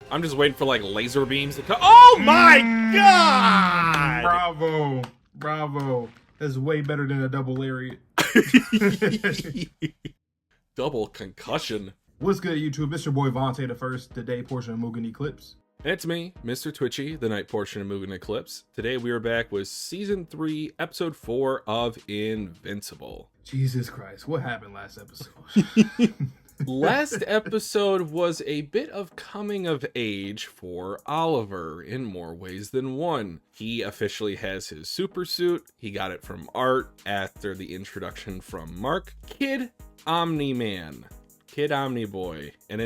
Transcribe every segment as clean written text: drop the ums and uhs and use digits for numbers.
I'm just waiting for like laser beams to come. Oh my god! Bravo. Bravo. That's way better than a double lariat. Double concussion. What's good, YouTube? It's your boy Vontae the First, the day portion of Mugen Eclipse. It's me, Mr. Twitchy, the night portion of Mugen Eclipse. Today we are back with Season 3, Episode 4 of Invincible. Jesus Christ, what happened last episode? Last episode was a bit of coming of age for Oliver in more ways than one. He officially has his super suit. He got it from Art after the introduction from Mark. Kid Omniman. Kid Omniboy and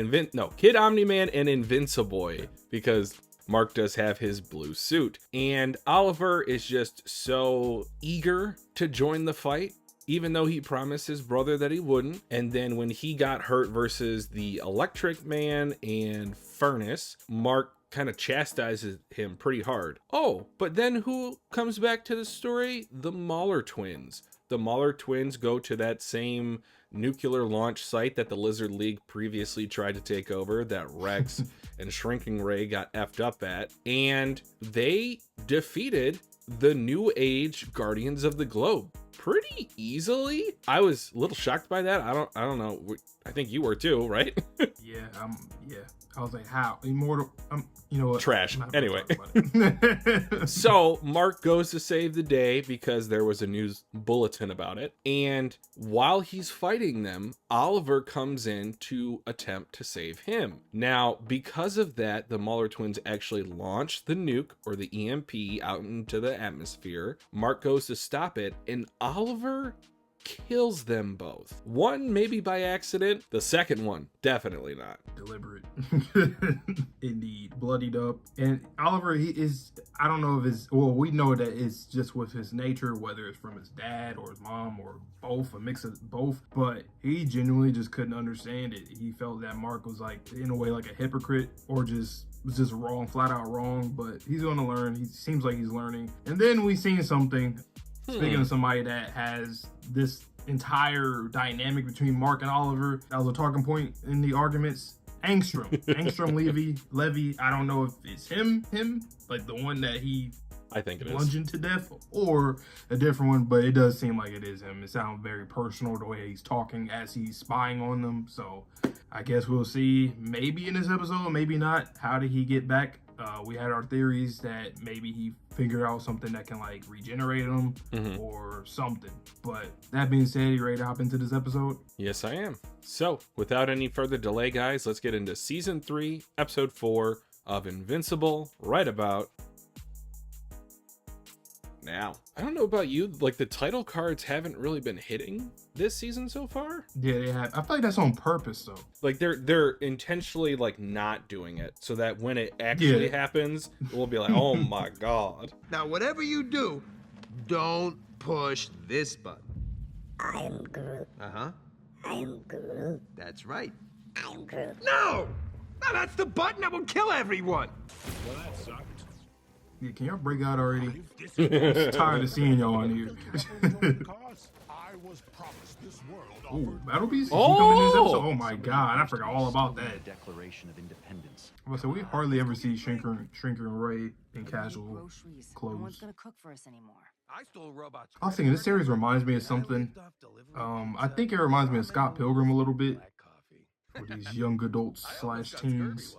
Kid Omniman and Invincible, because Mark does have his blue suit. And Oliver is just so eager to join the fight, even though he promised his brother that he wouldn't. And then when he got hurt versus the Electric Man and Furnace, Mark kind of chastises him pretty hard. Oh, but then who comes back to the story? The Mauler twins. The Mauler twins go to that same nuclear launch site that the Lizard League previously tried to take over, that Rex and Shrinking Ray got effed up at, and they defeated the New Age Guardians of the Globe pretty easily. I was a little shocked by that. I don't know. I think you were too, right? Yeah. I was like, how? Immortal? You know what? Trash. Anyway. So Mark goes to save the day because there was a news bulletin about it. And while he's fighting them, Oliver comes in to attempt to save him. Now, because of that, the Mauler twins actually launch the nuke, or the EMP, out into the atmosphere. Mark goes to stop it, and Oliver kills them both. One maybe by accident, the second one definitely not. Deliberate. Indeed. Bloodied up. And Oliver, he is, I don't know if it's, well, we know that it's just with his nature, whether it's from his dad or his mom or both, a mix of both, but he genuinely just couldn't understand it. He felt that Mark was like, in a way, like a hypocrite, or was just wrong, flat out wrong, but he's going to learn. He seems like he's learning. And then we seen something. Speaking of somebody that has this entire dynamic between Mark and Oliver, that was a talking point in the arguments. Angstrom Levy. I don't know if it's him, like the one that he I think it is plunging to death, or a different one, but it does seem like it is him. It sounds very personal the way he's talking as he's spying on them. So I guess we'll see, maybe in this episode, maybe not. How did he get back? We had our theories that maybe he figured out something that can like regenerate him or something. But that being said, you ready to hop into this episode? Yes, I am. So without any further delay, guys, let's get into Season 3, Episode 4 of Invincible right about now. I don't know about you, like the title cards haven't really been hitting this season so far. Yeah, they have. I feel like that's on purpose though. Like they're intentionally like not doing it so that when it actually happens, we'll be like, oh my god. Now, whatever you do, don't push this button. I am Groot. Uh-huh. I am Groot. That's right. I am Groot. No! No, that's the button that will kill everyone! Well, that sucked. Yeah, can y'all break out already? I'm tired of seeing y'all on here. I was promised this world. Ooh, Battle Beast? Oh! Oh my god, I forgot all about that. Declaration of Independence. Well, so we hardly ever see Shrinker and Ray in casual groceries. No clothes. one's gonna cook for us anymore. I stole robots. I was thinking this series reminds me of something. I think it reminds me of Scott Pilgrim a little bit, with these young adults / teens.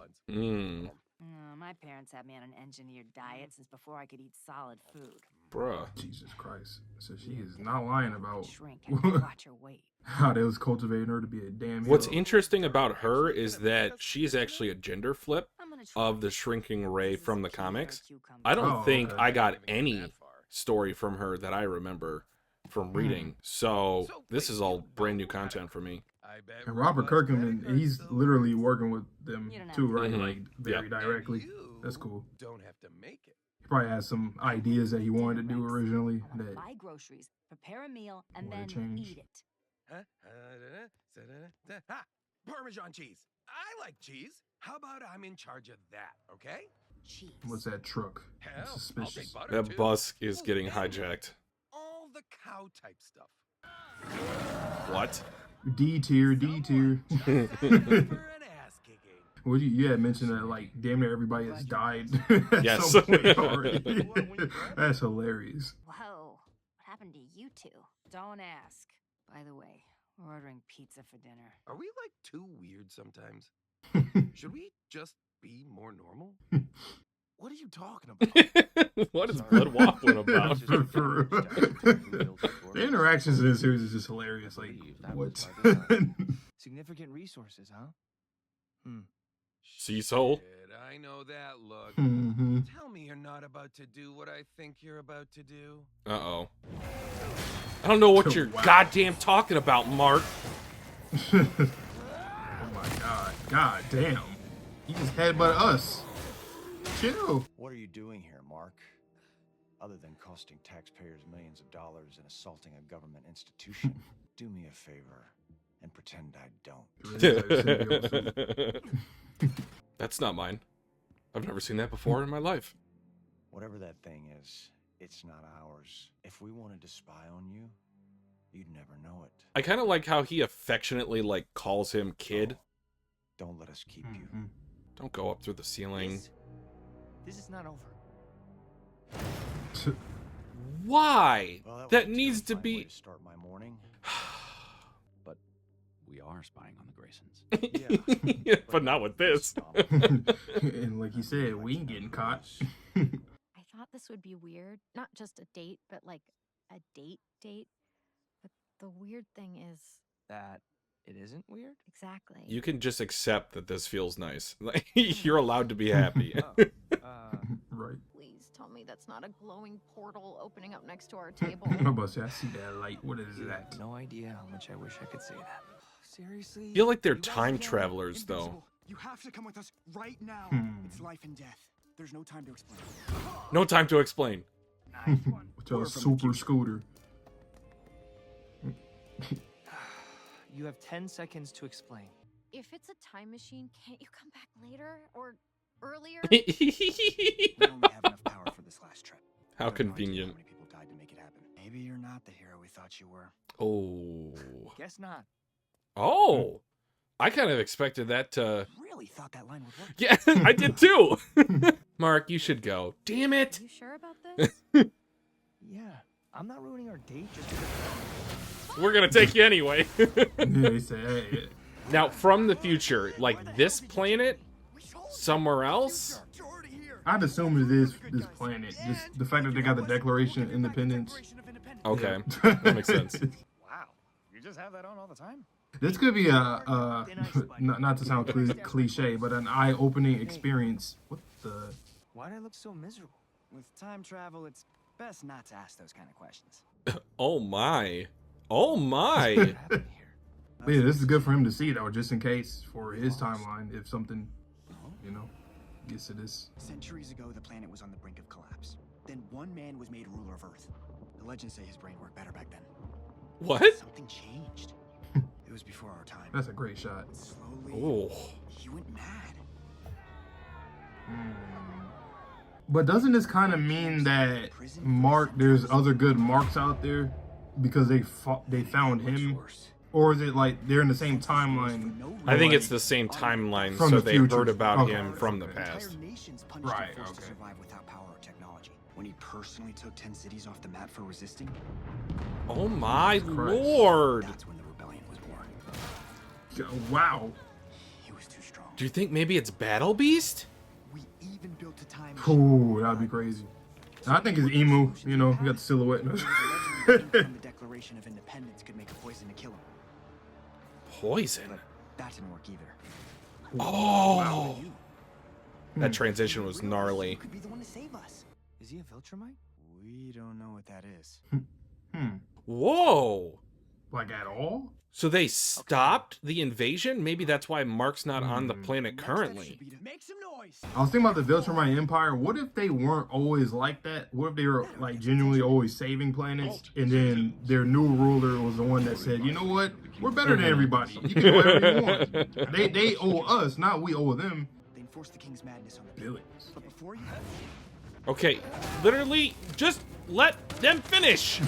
My parents had me on an engineered diet since before I could eat solid food. Bruh. Jesus Christ. So she is not lying about Shrink and watch your weight. how they was cultivating her to be a damn What's hero. interesting about her is that she's actually a gender flip of the Shrinking Ray from the comics. I don't think I got any story from her that I remember from reading. So this is all brand new content for me. And Robert Kirkman, he's literally working with them too, right? Like very directly. That's cool. Don't have to make it. He probably has some ideas that he wanted to do originally that Buy groceries, prepare a meal, and Wanna then change. eat it. Ha! Parmesan cheese. I like cheese. How about I'm in charge of that, okay? Cheese. what's that truck? That's Hell, I'll suspicious. take butter That too. bus is Oh, getting anyway, hijacked. All the cow type stuff. What? D tier. For an ass kicking. Well, you had mentioned that like damn near everybody has died at Yes. some point already. That's hilarious. Whoa, what happened to you two? Don't ask. By the way, we're ordering pizza for dinner. Are we like too weird sometimes? Should we just be more normal? What are you talking about? What is Blood waffling about? For real. The interactions in this series is just hilarious. Like, what? Significant resources, huh? Sea soul. Shit, I know that look. hmm Tell me you're not about to do what I think you're about to do. Uh-oh. I don't know what you're Wow. goddamn talking about, Mark. Oh my god. God damn. He just headbutted us. Chill. What are you doing here, Mark? Other than costing taxpayers millions of dollars and assaulting a government institution, do me a favor and pretend I don't. That's not mine. I've never seen that before in my life. Whatever that thing is, it's not ours. If we wanted to spy on you, you'd never know it. I kind of like how he affectionately, like, calls him kid. Don't let us keep you. Don't go up through the ceiling. This is not over. Why? Well, was That a needs to terrifying way be... to start my morning. But we are spying on the Graysons. Yeah. But not with this. And like you said, we ain't getting caught. I thought this would be weird. Not just a date, but like a date. But the weird thing is That it isn't weird? exactly. You can just accept that this feels nice. Like, you're allowed to be happy. Right. Please tell me that's not a glowing portal opening up next to our table. I'm about to say, I see that light. What is that? No idea how much I wish I could say that. Seriously? I feel like they're You guys time again? travelers, though. Invincible, you have to come with us right now. It's life and death. There's no time to explain. No time to explain. Nice one. With your We're from the super future. scooter. You have 10 seconds to explain. If it's a time machine, can't you come back later or earlier? We only have enough power for this last trip. How I have no idea convenient. How many people died to make it happen? Maybe you're not the hero we thought you were. Oh. Guess not. Oh. I kind of expected that to... Really thought that line would work. Yeah, I did too. Mark, you should go. Damn it. Are you sure about this? Yeah, I'm not ruining our date just because. We're going to take you anyway. Yeah, he said, hey. Now, from the future, like this planet, somewhere else? I'd assume it is this planet. Just the fact that they got the Declaration of Independence. Okay, Yeah. that makes sense. Wow. You just have that on all the time? This could be a not to sound cliche, but an eye-opening experience. What the? Why do I look so miserable? With time travel, it's best not to ask those kind of questions. Oh my. Oh my. What happened here? But yeah, this is good for him to see though, just in case for his timeline, if something, you know, gets to this. Centuries ago, the planet was on the brink of collapse. Then one man was made ruler of Earth. The legends say his brain worked better back then. What? Something changed. It was before our time. That's a great shot. Slowly, Oh. he went mad. But doesn't this kind of mean that there's other good Marks out there because they found him, or is it like they're in the same timeline? I think like, it's the same timeline, From so the they future. heard about Okay. him from the past. Entire nations punished Right, and forced to okay. survive without power or technology. When he personally took 10 cities off the map for resisting, Oh my Christ. lord. that's when the rebellion was born. Wow. He was too strong. Do you think maybe it's Battle Beast? We even built a time machine. Ooh, that'd be crazy. I think it's Emu. You know, you got the silhouette. There was a legend that came from the Declaration of Independence could make a poison to kill him. Poison. But that didn't work either. Oh. You That transition was gnarly. could be the one to save us. Is he a Viltrumite? We don't know what that is. Whoa. Like at all? So they stopped the invasion? Maybe that's why Mark's not on the planet currently. Make some noise. I was thinking about the Viltrumite Empire. What if they weren't always like that? What if they were like genuinely always saving planets, and then their new ruler was the one that said, you know what, we're better than everybody. You can do whatever you want. They owe us, not we owe them. They enforced the king's madness on the people. Billions. But before you Okay, literally, just let them finish.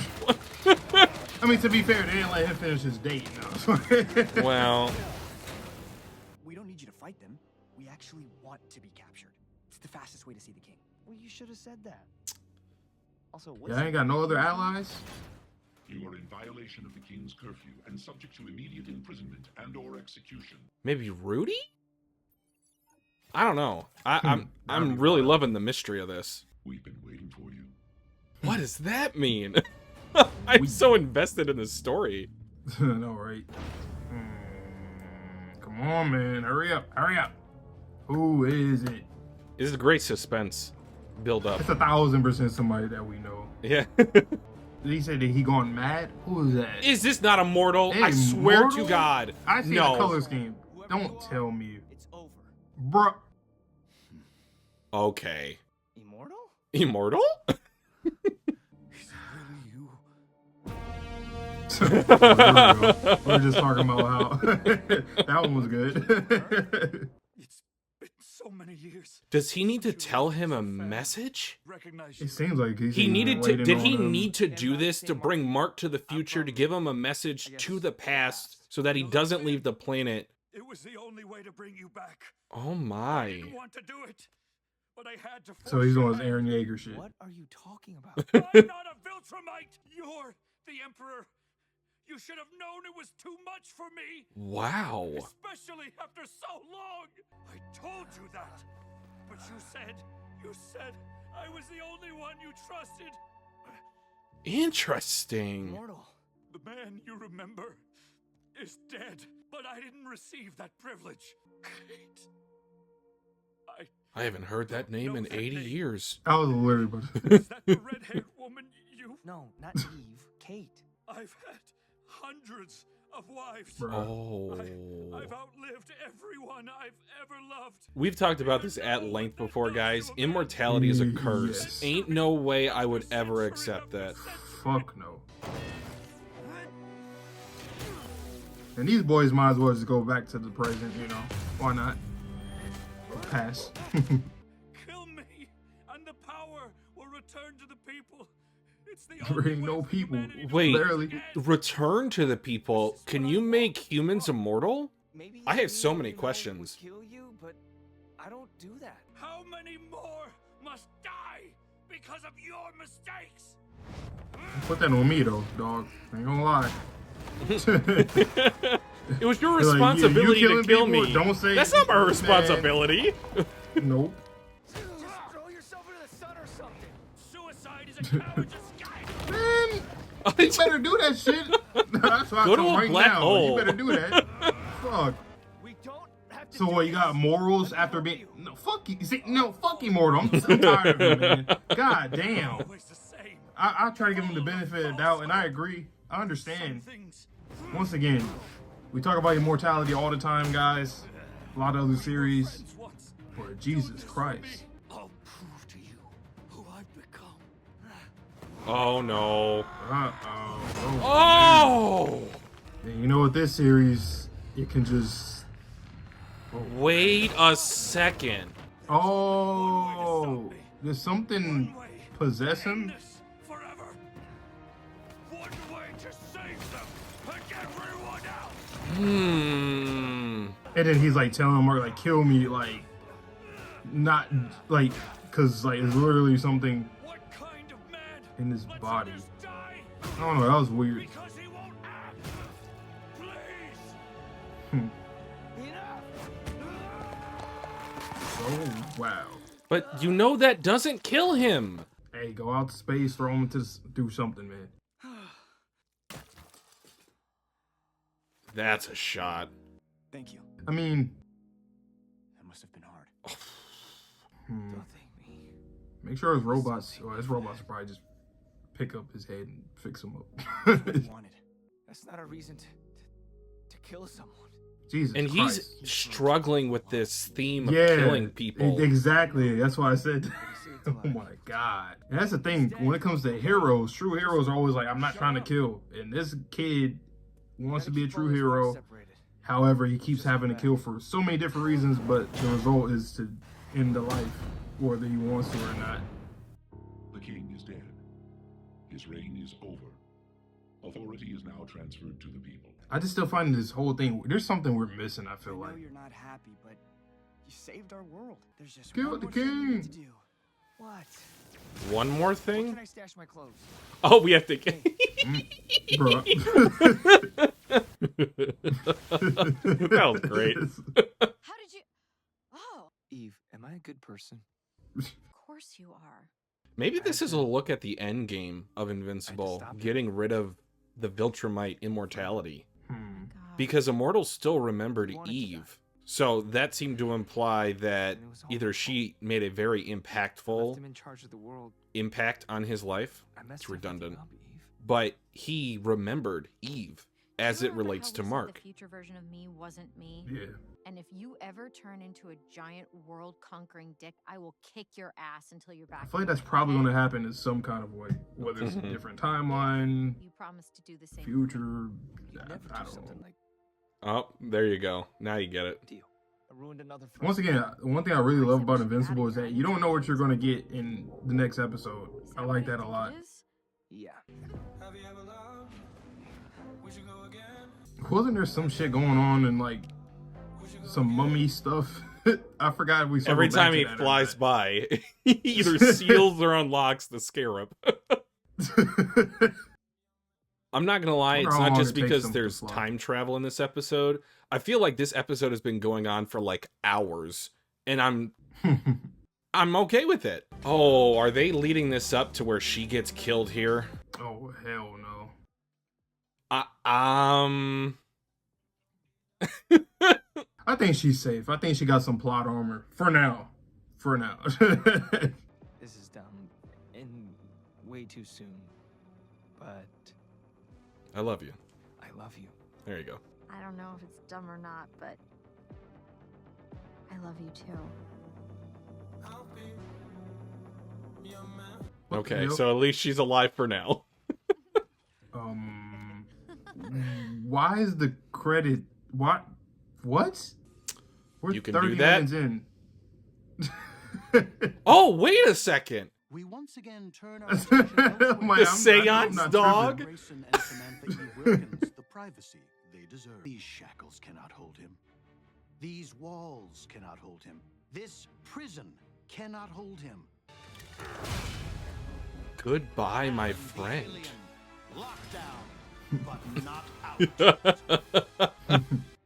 I mean, to be fair, they didn't let him finish his date. No. Well, we don't need you to fight them. We actually want to be captured. It's the fastest way to see the king. Well, you should have said that. Also, Yeah, I ain't got no other allies. You are in violation of the king's curfew and subject to immediate imprisonment and/or execution. Maybe Rudy? I don't know. I'm really loving the mystery of this. We've been waiting for you. What does that mean? I'm so invested in this story. I know, right? Come on, man. Hurry up. Hurry up. Who is it? This is great suspense build up. It's 1,000% somebody that we know. Yeah. Did he say that he gone mad? Who is that? Is this not Immortal? I swear to God. I see no. the color scheme. Don't tell me. It's over. Bruh. Okay. Immortal? Immortal? We were just talking about how that one was good. It's been so many years. Does he need to tell him a message? It seems like he needed to. Did he need to do this to bring Mark to the future, to give him a message to the past so that he doesn't leave the planet? It was the only way to bring you back. Oh my. I didn't want to do it, but I had to. So he's on his Aaron Yeager shit. What are you talking about? I'm not a Viltrumite. You're the Emperor. You should have known it was too much for me. Wow. Especially after so long. I told you that. But you said I was the only one you trusted. Interesting. Immortal. The man you remember is dead, but I didn't receive that privilege. Kate. I haven't heard that name in 80 years. I was literally about to. Is that the red-haired woman you... No, not Eve. Kate. I've had hundreds of wives. Oh. I've outlived everyone I've ever loved. We've talked about this at length before, guys. Immortality is a curse. Yes. Ain't no way I would ever accept that. Fuck no. And these boys might as well just go back to the present, you know. Why not? Pass. Kill me, and the power will return to the people. It's the There ain't no people. Wait, Barely. return to the people. Can you make humans immortal? Maybe I have so you many would questions. Kill you, but I don't do that. How many more must die because of your mistakes? Put that on me though, dog. Ain't gonna lie. It was your Like, responsibility you to killing kill people, me. don't say That's not my man. responsibility. Nope. Just throw yourself into the sun or something. Suicide is a coward's escape. Man, you better do that shit. That's why Go I to come a right black now. hole. You better do that. Fuck. We don't have to So do what? You got this. morals after being? No, fuck you. See, no, fuck Immortal. I'm tired of him, man. God damn. Always the same. I try to give him the benefit of the doubt, and I agree. I understand. Things. Once again, we talk about immortality all the time, guys. A lot of other series. But Jesus Christ. I'll prove to you who I've become. Oh no. Uh-oh. Oh! And you know what, this series, it can just... Wait a second. Oh, did something possess him? Forever. One way to save them and get everyone out. Hmm. And then he's like telling him, or like, kill me, like, not, like, because, like, it's literally something What kind of man in his body. just die I don't know, that was weird. because he won't act? Please. Oh, wow. But you know that doesn't kill him. Hey, go out to space, throw him into, do something, man. That's a shot. Thank you. I mean, That must have been hard. Don't thank me. make sure his robots, well, his robots will probably just pick up his head and fix him up. What he wanted. That's not a reason to kill someone. Jesus And Christ. he's struggling with this theme of Yeah, killing people. Exactly. That's why I said, oh my God. And that's the thing. When it comes to heroes, true heroes are always like, I'm not trying to kill. And this kid wants to be a true hero. However, he keeps having to kill for so many different reasons, but the result is to end the life, whether he wants to or not. The king is dead. His reign is over. Authority is now transferred to the people. I just still find this whole thing, there's something we're missing, I feel I know like. you're not happy, but You saved our world. There's just Kill one the more thing we need king. to do. What? One more Where thing? can I stash my clothes? Oh, we have to. Bro. That was great. How did you? Oh, Eve, am I a good person? of course you are. Maybe this is a look at the end game of Invincible, getting rid of the Viltrumite immortality. Because Immortal still remembered Eve. So that seemed to imply that either she made a very impactful impact on his life. It's redundant. But he remembered Eve as it relates to Mark. The future version of me wasn't me. Yeah. And if you ever turn into a giant world-conquering dick, I will kick your ass until you're back. I feel like that's probably going to happen in some kind of way. Whether it's a different timeline, You promised to do the same. future, I don't know. Oh, there you go. Now you get it. Ruined another Once again, one thing I really love about Invincible is that you don't know what you're going to get in the next episode. I like that a lot. Yeah. Wasn't there some shit going on and like some mummy stuff? I forgot we. Every time he flies by, he either seals or unlocks the scarab. I'm not gonna lie, it's not just because there's time travel in this episode. I feel like this episode has been going on for like hours, and I'm okay with it. Oh, are they leading this up to where she gets killed here? Oh hell no. I think she's safe. I think she got some plot armor for now. For now. This is dumb and way too soon. But I love you. I love you. There you go. I don't know if it's dumb or not, but I love you too. Okay, so at least she's alive for now. Why is the credit? What? We're You can 30 do that. minutes in. Oh, wait a second. We once again turn our attention elsewhere. The seance dog? Grayson and Samantha E. Wilkins the privacy they deserve. These shackles cannot hold him. These walls cannot hold him. This prison cannot hold him. Goodbye, my friend. Lockdown, but not out.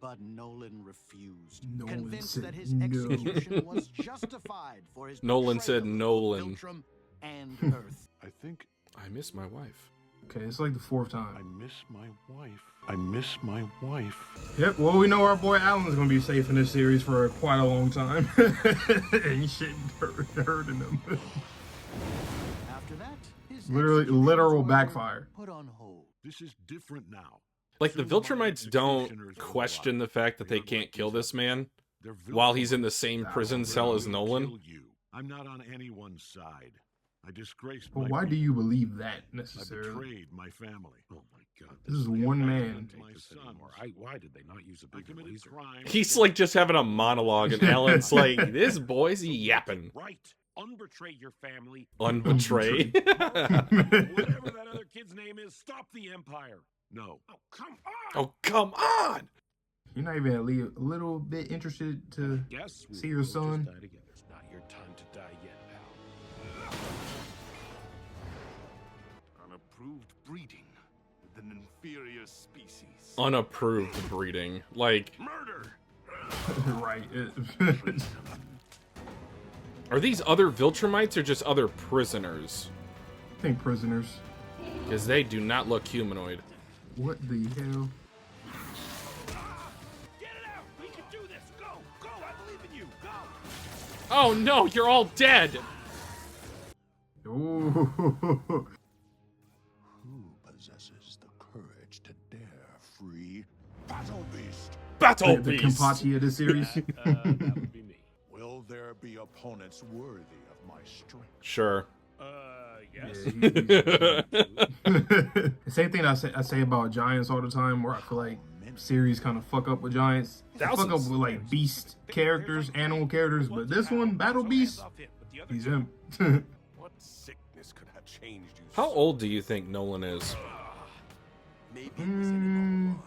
But Nolan refused, convinced that his execution was justified for his Nolan said Nolan. Viltrum and Earth. I think I miss my wife. Okay, it's like the fourth time. I miss my wife. I miss my wife. Yep, well, we know our boy Alan's going to be safe in this series for quite a long time. Ain't shit hurting him. After that, his literal backfire. Put on hold. This is different now. Like, the Viltrumites don't question the fact that they can't kill this man while he's in the same prison cell as Nolan. I'm not on anyone's side. I disgraced But my why do people. you believe that I necessarily? betrayed my family. Oh my God! This is one man. My son. Why did they not use a bigger laser? He's like just having a monologue, and Alan's like, "This boy's yapping." Right. Unbetray your family. Unbetray. Whatever that other kid's name is, stop the Empire. No. Oh, come on. Oh, come on. You're not even a little bit interested to see your son? It's not your time to die yet, pal. Unapproved breeding with an inferior species. Unapproved breeding. Like, murder. Right. Are these other Viltrumites or just other prisoners? I think prisoners. Because they do not look humanoid. What the hell? Get it out. We can do this. Go. Go. I believe in you. Go. Oh no, you're all dead. Ooh. Who possesses the courage to dare free Battle Beast? Battle The Beast. Kenpachi of the series. That would be me. Will there be opponents worthy of my strength? Sure. Yes. The same thing I say about Giants all the time, where I feel like series kind of fuck up with Giants. They fuck up with like beast characters, animal characters, but this one, Battle Beast, he's him. What sickness could have changed you? How old do you think Nolan is? Maybe it was in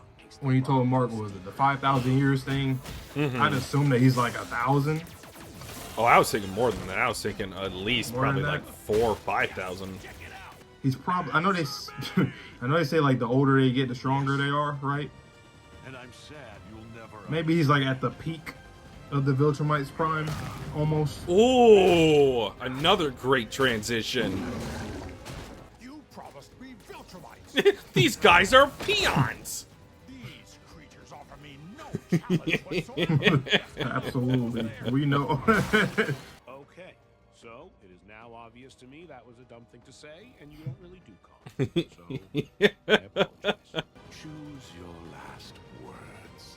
when he told Mark, what was it, the 5,000 years thing? I'd assume that he's like 1,000. Oh, I was thinking more than that. I was thinking at least More probably than like that? 4,000 or 5,000. He's probably. I know they. I know they say like the older they get, the stronger they are, right? And I'm sad you'll never. Maybe he's like at the peak of the Viltrumite's prime, almost. Oh, another great transition. You promised me Viltrumites. These guys are peons. These creatures offer me no challenge whatsoever. Absolutely, we know. Okay, so it is now obvious to me that was a dumb thing to say, and you don't really do comedy. So I apologize. Choose your last words.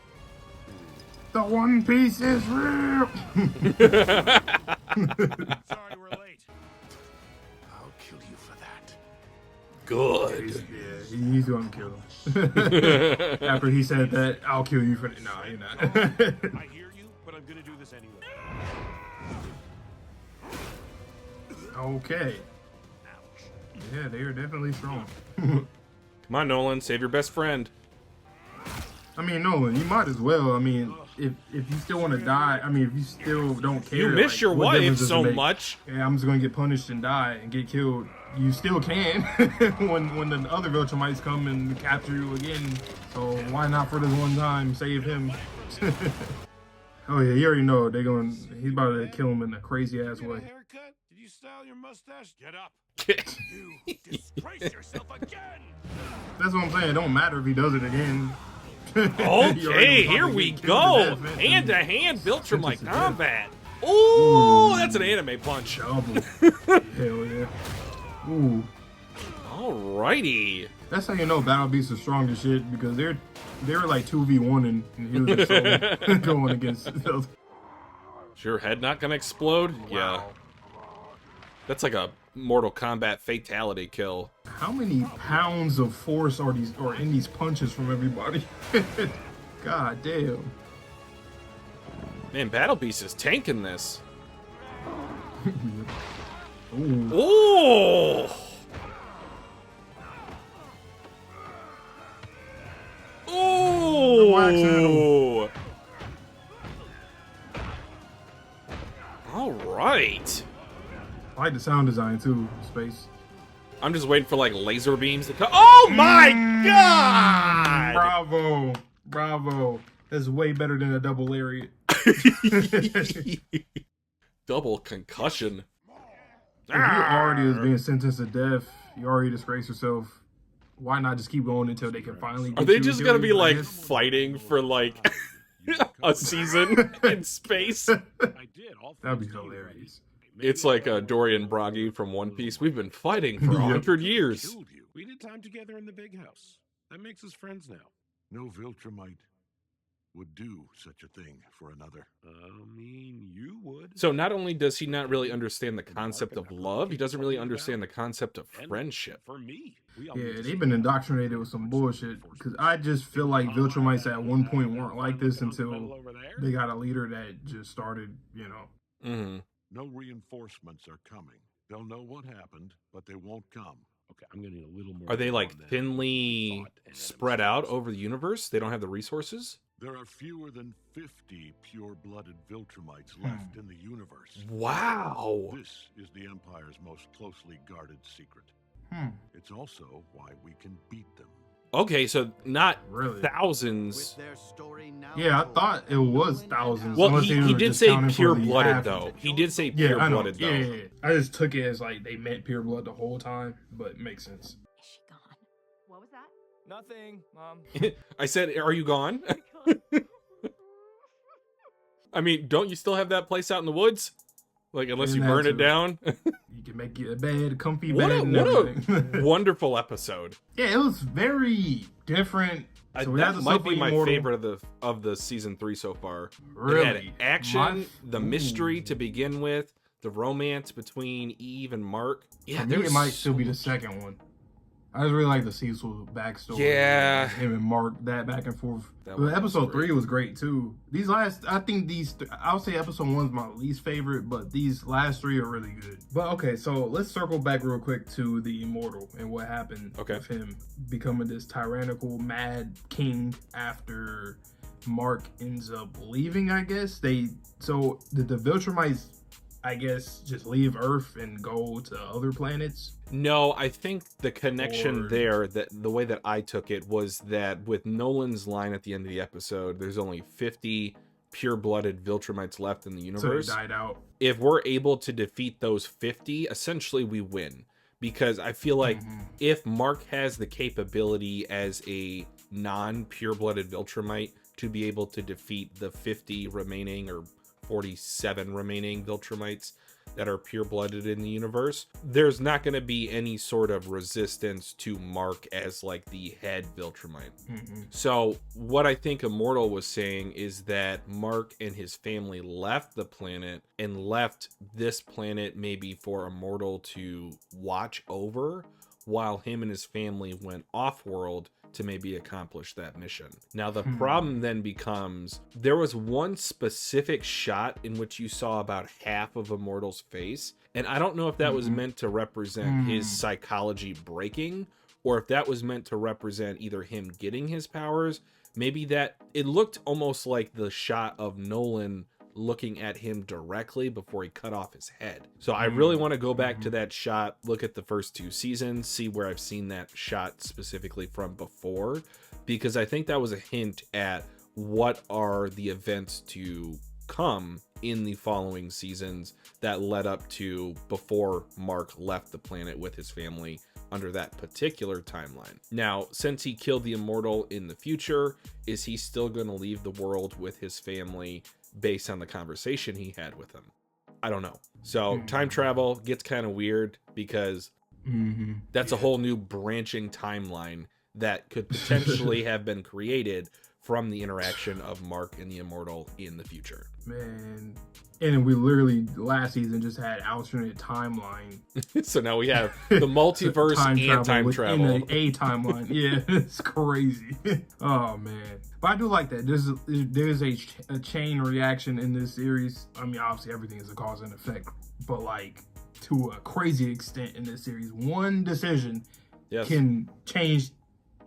The One Piece is real. Sorry we're late. I'll kill you for that. Good. Yeah, he's gonna kill him. After he said that, I'll kill you for that. No, you're not. I hear you, but I'm gonna do this anyway. Okay. Yeah, they are definitely strong. Come on, Nolan, save your best friend. I mean, Nolan, you might as well. I mean, if you still want to die, I mean, if you still don't care. You miss like, your what wife difference does it so make? much. Yeah, I'm just gonna get punished and die and get killed. You still can when the other Viltrumites come and capture you again. So why not for this one time save him? Oh yeah, you already know he's about to kill him in a crazy ass way. Haircut? Did you style your mustache? Get up. You disgrace yourself again. That's what I'm saying. It don't matter if he does it again. Okay, here we go. Hand to hand Viltrumite combat. Ooh, that's an anime punch. Double. Hell yeah. Ooh. Alrighty. That's how you know Battle Beasts are strong as shit, because they're like 2v1 and he was just going against those. Is your head not gonna explode? Wow. Yeah. That's like a Mortal Kombat fatality kill. How many pounds of force are in these punches from everybody? God damn. Man, Battle Beast is tanking this. Ooh. Ooh. Ooh. All right. I like the sound design too, Space. I'm just waiting for like laser beams to come. Oh my god! Bravo. Bravo. That's way better than a double lariat. Double concussion. If you already is being sentenced to death, you already disgrace yourself. Why not just keep going until they can finally get Are they you just and gonna kill be you? I like guess. fighting for like a season in space? I did. All That'd be hilarious. It's like Dorian Broggy from One Piece. We've been fighting for 100 years. Killed you. We did time together in the big house. That makes us friends now. No Viltrumite would do such a thing for another. I mean, you would. So not only does he not really understand the concept of love, he doesn't really understand the concept of friendship. For me, Yeah, they've been indoctrinated with some bullshit. Because I just feel like Viltrumites at one point weren't like this until they got a leader that just started, you know. Mm-hmm. No reinforcements are coming. They'll know what happened, but they won't come. Okay, I'm gonna need a little more. Are they like on that. thinly spread out over the universe? They don't have the resources? There are fewer than 50 pure-blooded Viltrumites left in the universe. Wow. This is the Empire's most closely guarded secret. It's also why we can beat them. Okay, so not Really? thousands. Yeah, I thought it was thousands. Well, unless they he were did just say counting for the pure-blooded, half. though. He did say Yeah, I know. pure-blooded, though. Yeah. I just took it as like they meant pure blood the whole time, but it makes sense. Is she gone? What was that? Nothing, Mom. I said, are you gone? I mean, don't you still have that place out in the woods? Like, unless you Didn't burn have it to. down? You can make it a bed, comfy What bed, a, and what everything. a wonderful episode. Yeah, it was very different. So we had That the might stuff be with my Immortal. favorite of the season 3 so far. Really? It had action, the Ooh. mystery to begin with, the romance between Eve and Mark. Yeah, For me, there's it might still be the second one. I just really like the Cecil backstory. Yeah. Him and Mark, that back and forth. That one was Episode great. 3 was great too. These last, I think I'll say episode 1's my least favorite, but these last 3 are really good. But okay, so let's circle back real quick to the Immortal and what happened with him becoming this tyrannical mad king after Mark ends up leaving, I guess. So did the Viltrumites, I guess, just leave Earth and go to other planets? No, I think the connection there, that the way that I took it, was that with Nolan's line at the end of the episode, there's only 50 pure-blooded Viltrumites left in the universe. So they died out. If we're able to defeat those 50, essentially we win. Because I feel like if Mark has the capability as a non-pure-blooded Viltrumite to be able to defeat the 50 remaining, or 47 remaining Viltrumites that are pure-blooded in the universe, there's not going to be any sort of resistance to Mark as like the head Viltrumite. So what I think Immortal was saying is that Mark and his family left the planet and left this planet maybe for Immortal to watch over, while him and his family went off-world to maybe accomplish that mission. Now the problem then becomes, there was one specific shot in which you saw about half of Immortal's face, and I don't know if that was meant to represent his psychology breaking, or if that was meant to represent either him getting his powers. Maybe that it looked almost like the shot of Nolan looking at him directly before he cut off his head. So I really want to go back to that shot, look at the first 2 seasons, see where I've seen that shot specifically from before, because I think that was a hint at what are the events to come in the following seasons that led up to before Mark left the planet with his family under that particular timeline. Now, since he killed the Immortal in the future, is he still going to leave the world with his family based on the conversation he had with him? I don't know. So time travel gets kind of weird, because that's a whole new branching timeline that could potentially have been created from the interaction of Mark and the Immortal in the future. Man. And we literally last season just had alternate timeline. So now we have the multiverse and time travel. A timeline. Yeah, it's crazy. Oh man. But I do like that. There's a chain reaction in this series. I mean, obviously everything is a cause and effect, but like to a crazy extent in this series. One decision can change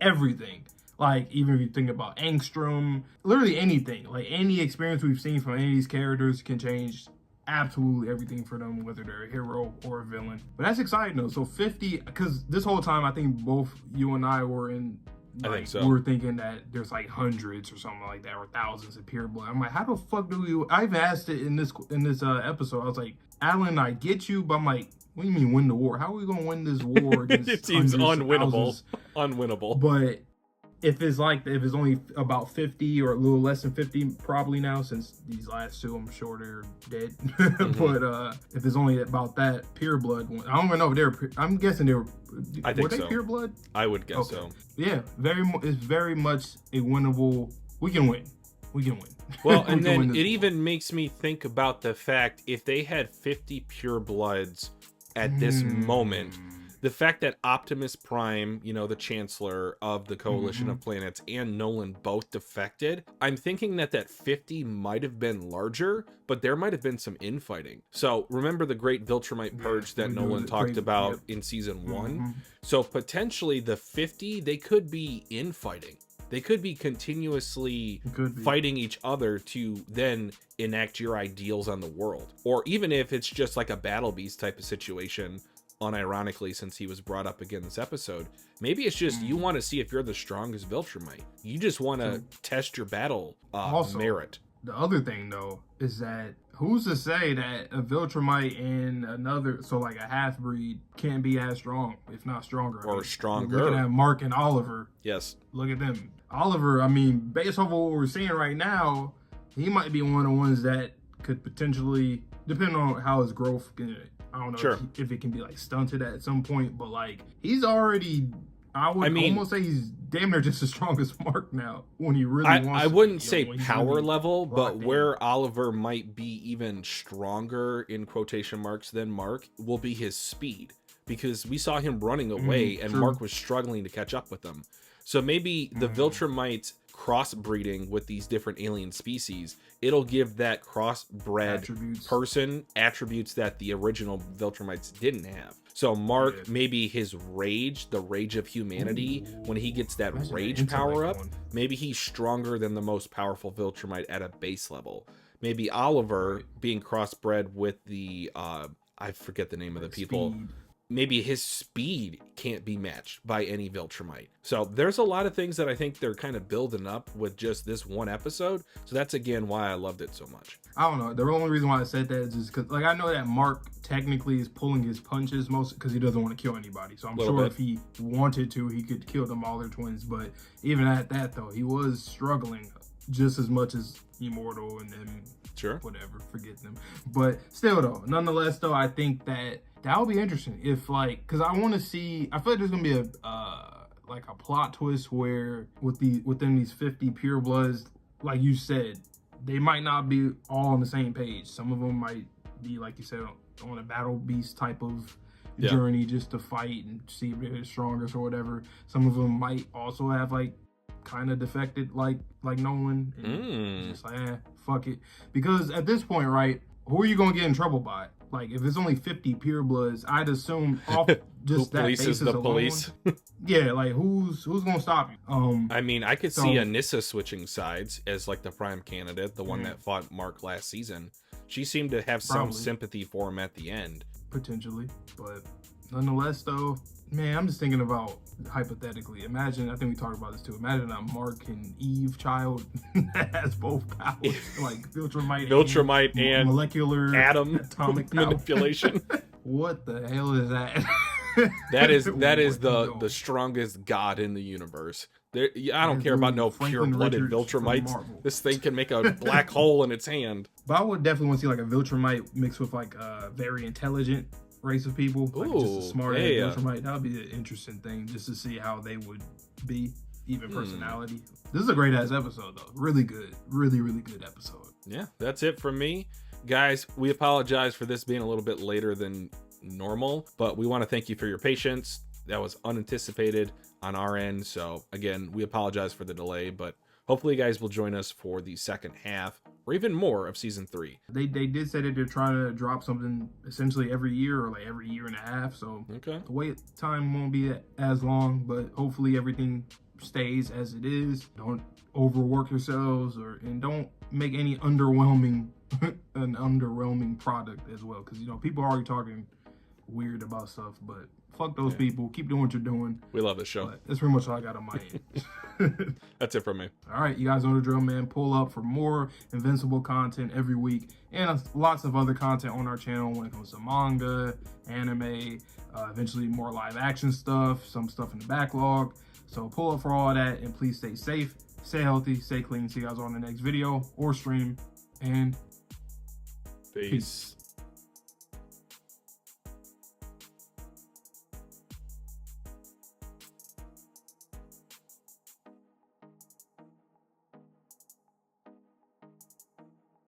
everything. Like, even if you think about Angstrom, literally anything, like any experience we've seen from any of these characters can change absolutely everything for them, whether they're a hero or a villain. But that's exciting though. So 50, because this whole time I think both you and I were in, like, I think so. We were thinking that there's like hundreds or something like that, or thousands of pure blood. I'm like, how the fuck do we? I even asked it in this episode. I was like, Alan, I get you, but I'm like, what do you mean win the war? How are we gonna win this war against? It seems unwinnable. But if it's only about 50 or a little less than 50 probably now, since these last 2 I'm sure they're dead. But if it's only about that pure blood one, I don't even know if they're, I'm guessing they were, I think were they so. Pure blood? I would guess so. Yeah, it's very much a winnable, we can win. Well, and then it even makes me think about the fact, if they had 50 pure bloods at this moment, the fact that Optimus Prime, you know, the Chancellor of the Coalition of Planets, and Nolan both defected, I'm thinking that 50 might have been larger, but there might have been some infighting. So remember the Great Viltrumite Purge that Nolan talked about in season 1? So potentially the 50, they could be infighting. They could be continuously fighting each other to then enact your ideals on the world. Or even if it's just like a Battle Beast type of situation, unironically, since he was brought up again this episode, maybe it's just you want to see if you're the strongest Viltrumite. You just want to test your battle merit. The other thing though is that who's to say that a Viltrumite and another, so like a half-breed, can't be as strong, if not stronger. Or stronger. Looking at Mark and Oliver. Yes. Look at them. Oliver, I mean, based off of what we're seeing right now, he might be one of the ones that could potentially, depending on how his growth can, I don't know if it can be like stunted at some point, but like he's already, I would almost say he's damn near just as strong as Mark now when he really wants to. I wouldn't say power level, but where Oliver might be even stronger in quotation marks than Mark will be his speed. because we saw him running away and true. Mark was struggling to catch up with him. So maybe the Viltrumite crossbreeding with these different alien species, it'll give that crossbred person attributes that the original Viltrumites didn't have. So Mark, maybe his rage, the rage of humanity, when he gets that rage power up, maybe he's stronger than the most powerful Viltrumite at a base level. Maybe Oliver being crossbred with the I forget the name of the people. Maybe his speed can't be matched by any Viltrumite. So there's a lot of things that I think they're kind of building up with just this one episode. So that's again why I loved it so much. I don't know. The only reason why I said that is just because, like, I know that Mark technically is pulling his punches most because he doesn't want to kill anybody. So I'm sure if he wanted to, he could kill them all their twins. But even at that, though, he was struggling just as much as Immortal and then whatever, forget them. But still, though, nonetheless, though, I think that would be interesting if, like, because I want to see, I feel like there's gonna be a plot twist where within these 50 purebloods, like you said, they might not be all on the same page. Some of them might be, like you said, on a battle beast type of journey just to fight and see if they're strongest or whatever. Some of them might also have like kind of defected like Nolan, and just like fuck it, because at this point, right, who are you gonna get in trouble by? Like, if it's only 50 purebloods, I'd assume off just that basis the alone, police. yeah, like who's gonna stop you? I mean, I could see Anissa switching sides as like the prime candidate, the one that fought Mark last season. She seemed to have some sympathy for him at the end, potentially. But nonetheless, though, man, I'm just thinking about hypothetically. Imagine, I think we talked about this too. Imagine a Mark and Eve child that has both powers, like Viltrumite and molecular atomic manipulation. What the hell is that? That is the strongest god in the universe. I don't care about no pure-blooded Viltrumites. This thing can make a black hole in its hand. But I would definitely want to see like a Viltrumite mixed with like a very intelligent race of people, like just a smart Viltrumite. That would be an interesting thing, just to see how they would be, even personality. This is a great ass episode though. Really good, really good episode. Yeah, that's it from me, guys. We apologize for this being a little bit later than normal, but we want to thank you for your patience. That was unanticipated on our end, so again, we apologize for the delay, but hopefully you guys will join us for the second half or even more of season 3. They did say that they're trying to drop something essentially every year or like every year and a half, so the wait time won't be as long, but hopefully everything stays as it is. Don't overwork yourselves and don't make any underwhelming product as well, because people are already talking weird about stuff, but fuck those people. Keep doing what you're doing. We love this show. But that's pretty much all I got on my end. That's it from me. All right, you guys know the drill, man. Pull up for more Invincible content every week, and lots of other content on our channel when it comes to manga, anime, eventually more live action stuff, some stuff in the backlog. So pull up for all of that, and please stay safe, stay healthy, stay clean. See you guys on the next video or stream, and peace.